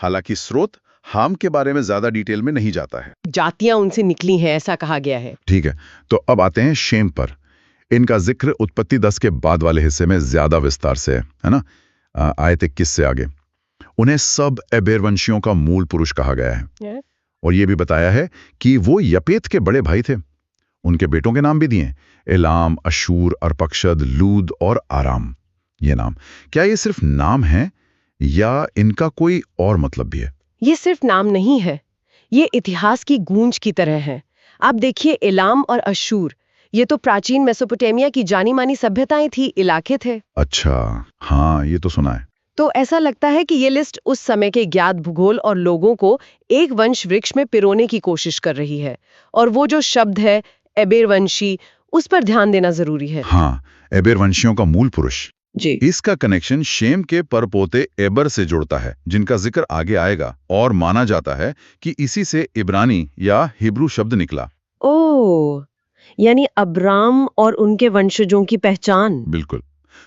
हालांकि स्रोत हाम के बारे में ज्यादा डिटेल में नहीं जाता है। जातियां उनसे निकली हैं ऐसा कहा गया है। ठीक है, तो अब आते हैं शेम पर। इनका जिक्र उत्पत्ति 10 के बाद वाले हिस्से में ज्यादा विस्तार से है ना? आयत 21 से आगे उन्हें सब एबेर वंशियों का मूल पुरुष कहा गया है। और ये भी बताया है कि वो यपेत के बड़े भाई थे। उनके बेटों के नाम भी दिए, एलाम, अशूर, अर्पक्षद, लूद और आराम। ये नाम, क्या ये सिर्फ नाम है या इनका कोई और मतलब भी है? ये सिर्फ नाम नहीं है, ये इतिहास की गूंज की तरह है। आप देखिए, एलाम और अशूर, ये तो प्राचीन मेसोपोटामिया की जानी मानी सभ्यताएं थी, इलाके थे। अच्छा, हाँ, ये तो सुना है। तो ऐसा लगता है कि ये लिस्ट उस समय के ज्ञात भूगोल और लोगों को एक वंश वृक्ष में पिरोने की कोशिश कर रही है। और वो जो शब्द है एबेर वंशी, उस पर ध्यान देना जरूरी है। हाँ, एबेर वंशियों का मूल पुरुष। जी। इसका कनेक्शन शेम के परपोते एबर से जुड़ता है, जिनका जिक्र आगे आएगा, और माना जाता है कि इसी से इब्रानी या हिब्रू शब्द निकला। ओह, यानी अब्राम और उनके वंशजों की पहचान। बिल्कुल।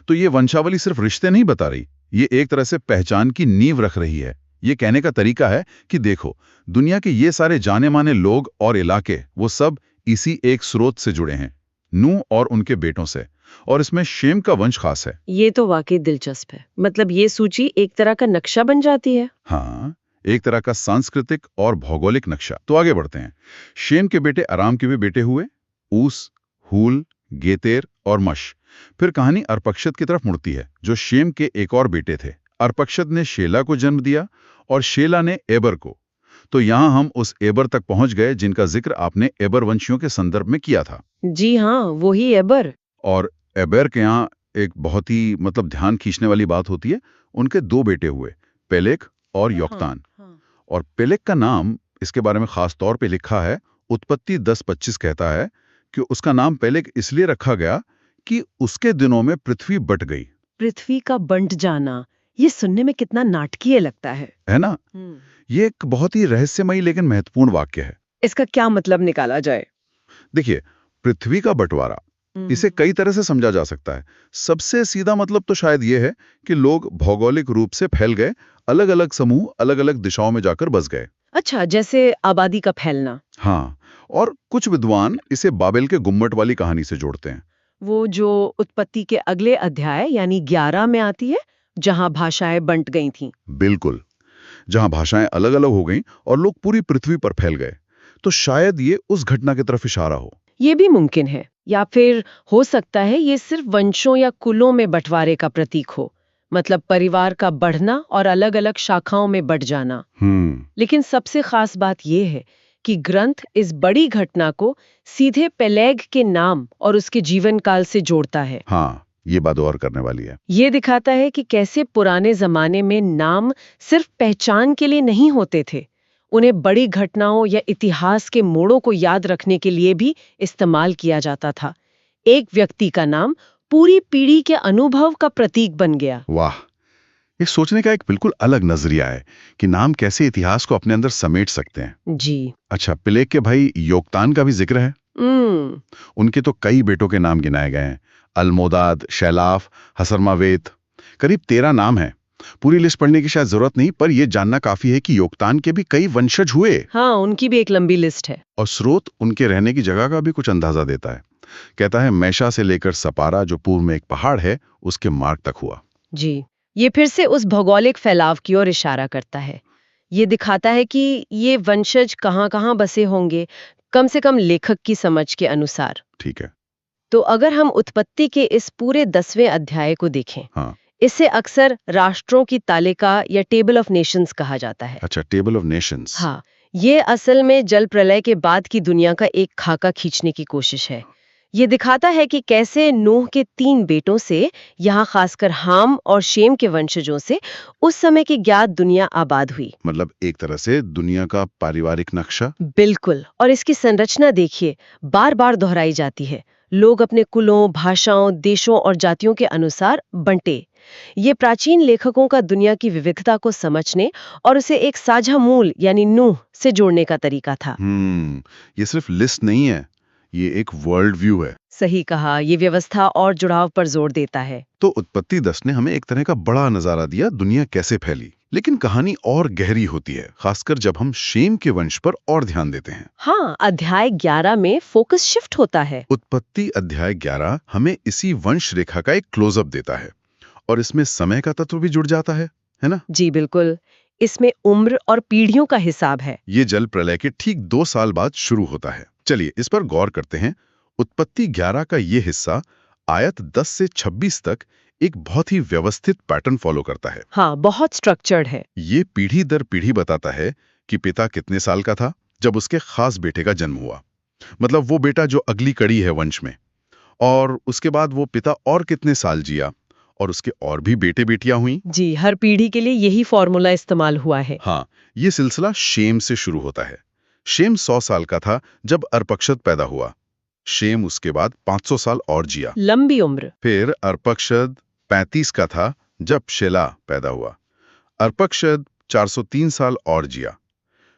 तो ये वंशावली सिर्फ रिश्ते नहीं बता रही, ये एक तरह से पहचान की नींव रख रही है। ये कहने का तरीका है कि देखो, दुनिया के ये सारे जाने माने लोग और इलाके, वो सब इसी एक स्रोत से जुड़े हैं, नूह और उनके बेटों से। और इसमें शेम का वंश खास है। ये तो वाकई दिलचस्प है। मतलब ये सूची एक तरह का नक्शा बन जाती है। हाँ, एक तरह का सांस्कृतिक और भौगोलिक नक्शा। तो आगे बढ़ते हैं। शेम के बेटे आराम के भी बेटे हुए, ऊस, हूल, गेतेर और मश। फिर कहानी अर्पक्षद की तरफ मुड़ती है, जो शेम के एक और बेटे थे। अर्पक्षद ने शेला को जन्म दिया और शेला ने एबर को। तो यहाँ हम उस एबर तक पहुंच गए जिनका जिक्र आपने एबर वंशियों के संदर्भ में किया था। जी हाँ, वही एबर। और एबर के यहाँ एक बहुत ही ध्यान खींचने वाली बात होती है, उनके 2 बेटे हुए, पेलेग और योक्तान। और पेलेग का नाम, इसके बारे में खास तौर पे लिखा है, उत्पत्ति 10:25 कहता है कि उसका नाम पेलेग इसलिए रखा गया कि उसके दिनों में पृथ्वी बट गई। पृथ्वी का बंट जाना, ये सुनने में कितना नाटकीय लगता है ना? ये एक बहुत ही रहस्यमयी लेकिन महत्वपूर्ण वाक्य है। इसका क्या मतलब निकाला जाए? देखिए, पृथ्वी का बंटवारा, इसे कई तरह से समझा जा सकता है। सबसे सीधा मतलब तो शायद ये है कि लोग भौगोलिक रूप से फैल गए, अलग अलग समूह अलग अलग दिशाओं में जाकर बस गए। अच्छा, जैसे आबादी का फैलना। हाँ, और कुछ विद्वान इसे बाबेल के गुम्मट वाली कहानी से जोड़ते हैं। वो जो उत्पत्ति के अगले अध्याय यानी 11 में आती है, जहां भाषाएं बंट गई थीं। बिल्कुल, जहां भाषाएं अलग अलग हो गईं और लोग पूरी पृथ्वी पर फैल गए। तो शायद ये उस घटना की तरफ इशारा हो। ये भी मुमकिन है, या फिर हो सकता है ये सिर्फ वंशों या कुलों में बंटवारे का प्रतीक हो, मतलब परिवार का बढ़ना और अलग अलग शाखाओं में बंट जाना। लेकिन सबसे खास बात यह है कि ग्रंथ इस बड़ी घटना को सीधे पेलेग के नाम और उसके जीवन काल से जोड़ता है। हाँ, ये बात और करने वाली है। ये दिखाता है कि कैसे पुराने जमाने में नाम सिर्फ पहचान के लिए नहीं होते थे, उन्हें बड़ी घटनाओं या इतिहास के मोड़ों को याद रखने के लिए भी इस्तेमाल किया जाता था। एक व्यक्ति का नाम पूरी पीढ़ी के अनुभव का प्रतीक बन गया। वाह, ये सोचने का एक बिल्कुल अलग नजरिया है कि नाम कैसे इतिहास को अपने अंदर समेट सकते हैं। जी। अच्छा, पेलेग के भाई योक्तान का भी जिक्र है। उनके तो कई बेटों के नाम गिनाए गए हैं, अलमोदाद, शैलाफ, हसरमावेत। करीब 13 नाम हैं। पूरी लिस्ट पढ़ने की शायद जरूरत नहीं, पर यह जानना काफी है कि योक्तान के भी कई वंशज हुए। हाँ, उनकी भी एक लंबी लिस्ट है। और स्रोत उनके रहने की जगह का भी कुछ अंदाजा देता है। कहता है मैशा से लेकर सपारा, जो पूर्व में एक पहाड़ है, उसके मार्ग तक हुआ। जी, ये फिर से उस भौगोलिक फैलाव की ओर इशारा करता है। ये दिखाता है कि ये वंशज कहाँ-कहाँ बसे होंगे, कम से कम लेखक की समझ के अनुसार। ठीक है। तो अगर हम उत्पत्ति के इस पूरे 10वें अध्याय को देखें, हाँ, इसे अक्सर राष्ट्रों की तालिका या टेबल ऑफ नेशंस कहा जाता है। अच्छा, टेबल ऑफ नेशंस। हाँ, ये असल में जल प्रलय के बाद की दुनिया का एक खाका खींचने की कोशिश है। ये दिखाता है कि कैसे नूह के 3 बेटों से, यहाँ खासकर हाम और शेम के वंशजों से, उस समय की ज्ञात दुनिया आबाद हुई। मतलब एक तरह से दुनिया का पारिवारिक नक्शा। बिल्कुल। और इसकी संरचना देखिए, बार बार दोहराई जाती है। लोग अपने कुलों, भाषाओं, देशों और जातियों के अनुसार बंटे। ये प्राचीन लेखकों का दुनिया की विविधता को समझने और उसे एक साझा मूल यानी नूह से जोड़ने का तरीका था। ये सिर्फ लिस्ट नहीं है, ये एक वर्ल्ड व्यू है। सही कहा, ये व्यवस्था और जुड़ाव पर जोर देता है। तो उत्पत्ति 10 ने हमें एक तरह का बड़ा नजारा दिया दुनिया कैसे फैली, लेकिन कहानी और गहरी होती है, खासकर जब हम शेम के वंश पर और ध्यान देते हैं। हाँ, अध्याय 11 में फोकस शिफ्ट होता है। उत्पत्ति अध्याय 11 हमें इसी वंश रेखा का एक क्लोजअप देता है, और इसमें समय का तत्व भी जुड़ जाता है ना? जी बिल्कुल, इसमें उम्र और पीढ़ियों का हिसाब है। ये जल प्रलय के ठीक 2 साल बाद शुरू होता है। चलिए इस पर गौर करते हैं। उत्पत्ति 11 का ये हिस्सा आयत 10 से 26 तक एक बहुत ही व्यवस्थित पैटर्न फॉलो करता है। हाँ, बहुत स्ट्रक्चर्ड है। ये पीढ़ी दर पीढ़ी बताता है कि पिता कितने साल का था जब उसके खास बेटे का जन्म हुआ, मतलब वो बेटा जो अगली कड़ी है वंश में, और उसके बाद वो पिता और कितने साल जिया, और उसके और भी बेटे बेटियां हुई। जी, हर पीढ़ी के लिए यही फॉर्मूला इस्तेमाल हुआ है। हाँ, ये सिलसिला शेम से शुरू होता है। शेम 100 साल का था जब अर्पक्षद पैदा हुआ। शेम उसके बाद 500 साल और जिया, लंबी उम्र। फिर अर्पक्षद 35 का था जब शेला पैदा हुआ। अर्पक्षद 403 साल और जिया।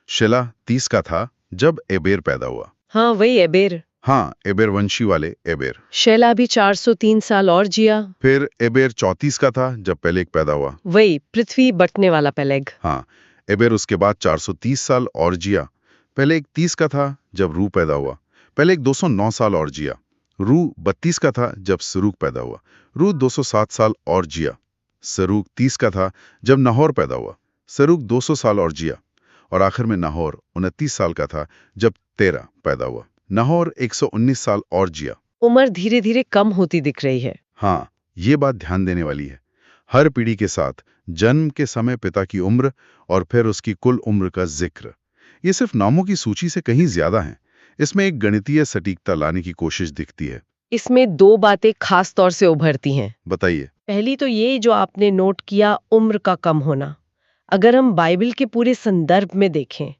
शेला 30 का था जब एबेर पैदा हुआ। हाँ, वही एबेर। हाँ, एबेर वंशी वाले एबेर। शेला भी 403 साल और जिया। फिर एबेर 34 का था जब पेलेग पैदा हुआ। वही पृथ्वी बटने वाला पेलेग। हाँ, एबेर उसके बाद 430 साल और जिया। पेलेग 30 का था जब रू पैदा हुआ। पेलेग 209 साल और जिया। रू 32 का था जब सरूग पैदा हुआ। रू 207 साल और जिया। सरूग 30 का था जब नाहोर पैदा हुआ। सरूग 200 साल और जिया। और आखिर में नाहोर 29 साल का था जब तेरा पैदा हुआ। नाहोर 119 साल और जिया। उम्र धीरे धीरे कम होती दिख रही है। हाँ, ये बात ध्यान देने वाली है। हर पीढ़ी के साथ जन्म के समय पिता की उम्र और फिर उसकी कुल उम्र का जिक्र, ये सिर्फ नामों की सूची से कहीं ज्यादा है। इसमें एक गणितीय सटीकता लाने की कोशिश दिखती है। इसमें 2 बातें खास तौर से उभरती हैं। बताइए। पहली तो ये जो आपने नोट किया, उम्र का कम होना। अगर हम बाइबल के पूरे संदर्भ में देखें,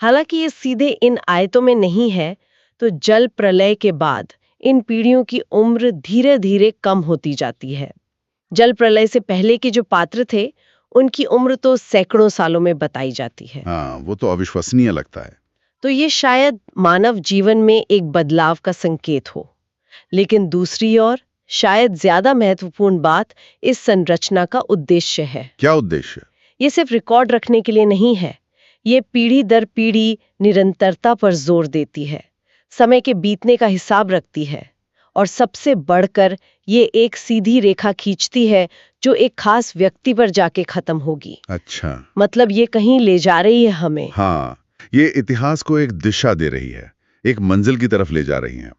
हालांकि ये सीधे इन आयतों में नहीं है, तो जल प्रलय के बाद इन पीढ़ियों की उम्र धीरे धीरे कम होती जाती है। जल प्रलय से पहले के जो पात्र थे, उनकी उम्र तो सैकड़ों सालों में बताई जाती है। हाँ, वो तो अविश्वसनीय लगता है। तो ये शायद मानव जीवन में एक बदलाव का संकेत हो। लेकिन दूसरी ओर शायद ज्यादा महत्वपूर्ण बात इस संरचना का उद्देश्य है। क्या उद्देश्य? ये सिर्फ रिकॉर्ड रखने के लिए नहीं है। ये पीढ़ी दर पीढ़ी निरंतरता पर जोर देती है, समय के बीतने का हिसाब रखती है, और सबसे बढ़कर ये एक सीधी रेखा खींचती है जो एक खास व्यक्ति पर जाके खत्म होगी। अच्छा, मतलब ये कहीं ले जा रही है हमें। हाँ, ये इतिहास को एक दिशा दे रही है, एक मंजिल की तरफ ले जा रही है।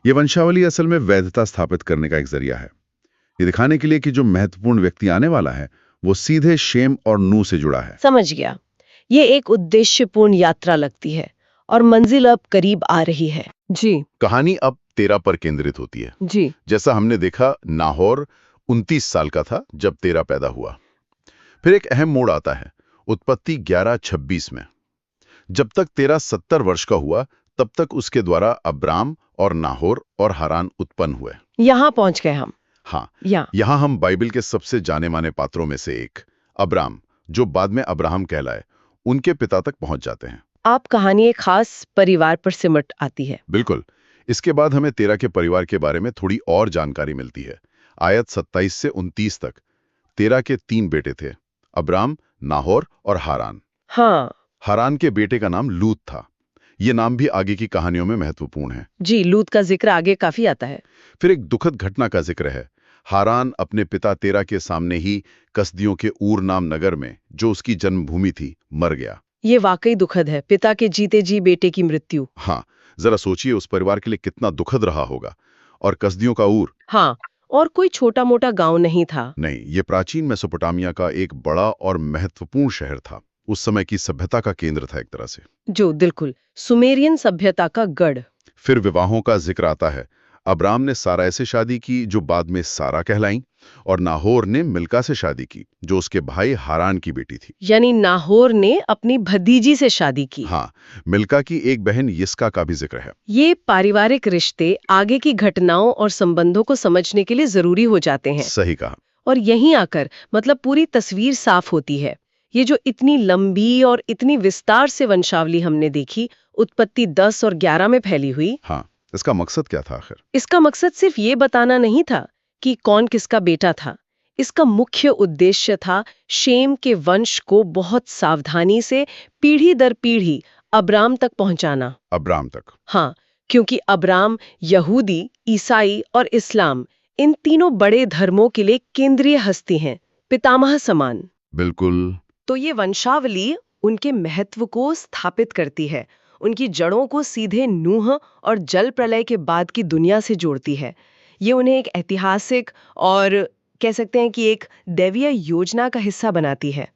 ये वंशावली असल में वैधता स्थापित करने का एक जरिया है, ये दिखाने के लिए कि जो महत्वपूर्ण व्यक्ति आने वाला है वो सीधे शेम और नूह से जुड़ा है। समझ गया। ये एक उद्देश्यपूर्ण यात्रा लगती है और मंजिल अब करीब आ रही है। जी कहानी अब तेरा पर केंद्रित होती है। जी जैसा हमने देखा, नाहोर 29 साल का था जब तेरा पैदा हुआ। फिर एक अहम मोड़ आता है उत्पत्ति 11:26 में। जब तक तेरा 70 वर्ष का हुआ तब तक उसके द्वारा अब्राम और नाहोर और हारान उत्पन्न हुए। यहाँ पहुंच गए हम। हाँ, यहाँ हम बाइबल के सबसे जाने माने पात्रों में से एक अब्राम, जो बाद में अब्राहम कहलाए, उनके पिता तक पहुंच जाते हैं। आप कहानी एक खास परिवार पर सिमट आती है। बिल्कुल। इसके बाद हमें तेरा के परिवार के बारे में थोड़ी और जानकारी मिलती है। आयत 27 से 29 तक तेरा के 3 बेटे थे, अब्राम, नाहोर और हारान। हाँ, हारान के बेटे का नाम लूत था। ये नाम भी आगे की कहानियों में महत्वपूर्ण है। जी, लूत का जिक्र आगे काफी आता है। फिर एक दुखद घटना का जिक्र है। हारान अपने पिता तेरा के सामने ही कसदियों के ऊर नाम नगर में, जो उसकी जन्मभूमि थी, मर गया। ये वाकई दुखद है, पिता के जीते जी बेटे की मृत्यु। हाँ, जरा सोचिए उस परिवार के लिए कितना दुखद रहा होगा। और कसदियों का ऊर, हाँ, और कोई छोटा मोटा गांव नहीं था। नहीं, ये प्राचीन मेसोपोटामिया का एक बड़ा और महत्वपूर्ण शहर था। उस समय की सभ्यता का केंद्र था एक तरह से। जो बिल्कुल सुमेरियन सभ्यता का गढ़। फिर विवाहों का जिक्र आता है। अब्राम ने सारा से शादी की, जो बाद में सारा कहलाई, और नाहोर ने मिल्का से शादी की, जो उसके भाई हारान की बेटी थी। यानी नाहोर ने अपनी भतीजी से शादी की। हाँ, मिल्का की एक बहन यिस्का का भी जिक्र है। ये पारिवारिक रिश्ते आगे की घटनाओं और संबंधों को समझने के लिए जरूरी हो जाते हैं। सही कहा। और यहीं आकर मतलब पूरी तस्वीर साफ होती है। ये जो इतनी लंबी और इतनी विस्तार से वंशावली हमने देखी, उत्पत्ति 10 और 11 में फैली हुई, हाँ, इसका मकसद क्या था आखिर? इसका मकसद सिर्फ ये बताना नहीं था कि कौन किसका बेटा था। इसका मुख्य उद्देश्य था शेम के वंश को बहुत सावधानी से पीढ़ी दर पीढ़ी अब्राम तक पहुंचाना। अब्राम तक? हाँ, क्योंकि अब्राम यहूदी, ईसाई और इस्लाम इन तीनों बड़े धर्मों के लिए केंद्रीय हस्ती हैं, पितामह समान। बिल्कुल। तो ये वंशावली उनके महत्व को स्थापित करती है, उनकी जड़ों को सीधे नूह और जल प्रलय के बाद की दुनिया से जोड़ती है। ये उन्हें एक ऐतिहासिक और कह सकते हैं कि एक दैवीय योजना का हिस्सा बनाती है।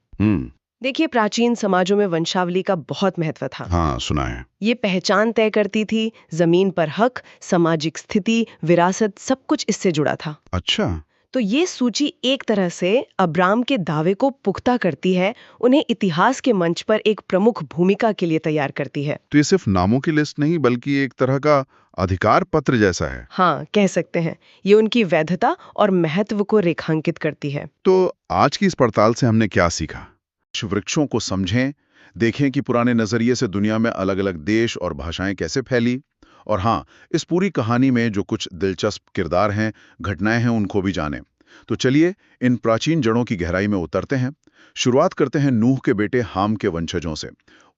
देखिए, प्राचीन समाजों में वंशावली का बहुत महत्व था। हाँ, सुना है। ये पहचान तय करती थी, जमीन पर हक, सामाजिक स्थिति, विरासत, सब कुछ इससे जुड़ा था। अच्छा। तो ये सूची एक तरह से अब्राम के दावे को पुख्ता करती है, उन्हें इतिहास के मंच पर एक प्रमुख भूमिका के लिए तैयार करती है। तो ये सिर्फ नामों की लिस्ट नहीं बल्कि एक तरह का अधिकार पत्र जैसा है। हाँ, कह सकते हैं। ये उनकी वैधता और महत्व को रेखांकित करती है। तो आज की इस पड़ताल से हमने क्या सीखा? वृक्षों को समझें, देखें कि पुराने नजरिए से दुनिया में अलग अलग देश और भाषाएं कैसे फैली, और हाँ, इस पूरी कहानी में जो कुछ दिलचस्प किरदार हैं, घटनाएं हैं, उनको भी जानें। तो चलिए इन प्राचीन जड़ों की गहराई में उतरते हैं। शुरुआत करते हैं नूह के बेटे हाम के वंशजों से।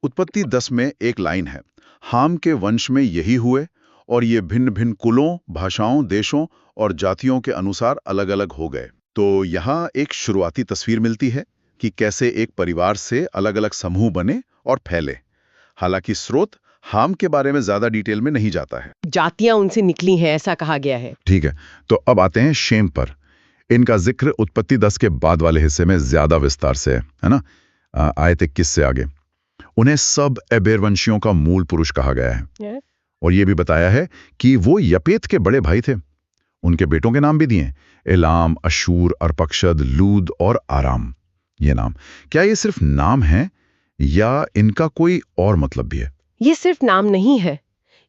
उत्पत्ति 10 में एक लाइन है, हाम के वंश में यही हुए और ये भिन्न भिन्न कुलों, भाषाओं, देशों और जातियों के अनुसार अलग अलग हो गए। तो यहाँ एक शुरुआती तस्वीर मिलती है कि कैसे एक परिवार से अलग अलग समूह बने और फैले। हालांकि स्रोत हाम के बारे में ज्यादा डिटेल में नहीं जाता है। जातियां उनसे निकली हैं, ऐसा कहा गया है। ठीक है, तो अब आते हैं शेम पर। इनका जिक्र उत्पत्ति 10 के बाद वाले हिस्से में ज्यादा विस्तार से है ना? आयत 21 से आगे उन्हें सब एबेर वंशियों का मूल पुरुष कहा गया है। और यह भी बताया है कि वो यपेत के बड़े भाई थे। उनके बेटों के नाम भी दिए, एलाम, अशूर, अर्पक्षद, लूद और आराम। ये नाम, क्या ये सिर्फ नाम है या इनका कोई और मतलब भी है? ये सिर्फ नाम नहीं है,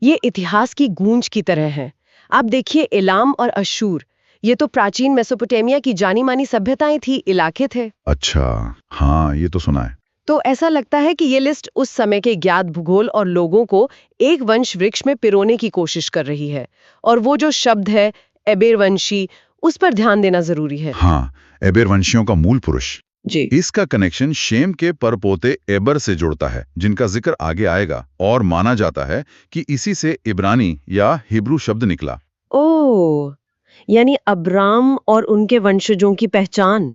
ये इतिहास की गूंज की तरह है। आप देखिए, एलाम और अशूर, ये तो प्राचीन मेसोपोटामिया की जानी मानी सभ्यताएं थी, इलाके थे। अच्छा, हाँ, ये तो सुना है। तो ऐसा लगता है कि ये लिस्ट उस समय के ज्ञात भूगोल और लोगों को एक वंश वृक्ष में पिरोने की कोशिश कर रही है। और वो जो शब्द है एबेर वंशी, उस पर ध्यान देना जरूरी है। हाँ, एबेर वंशियों का मूल पुरुष जी। इसका कनेक्शन शेम के परपोते एबर से जुड़ता है, जिनका जिक्र आगे आएगा, और माना जाता है कि इसी से इब्रानी या हिब्रू शब्द निकला। ओह, यानी अब्राम और उनके वंशजों की पहचान।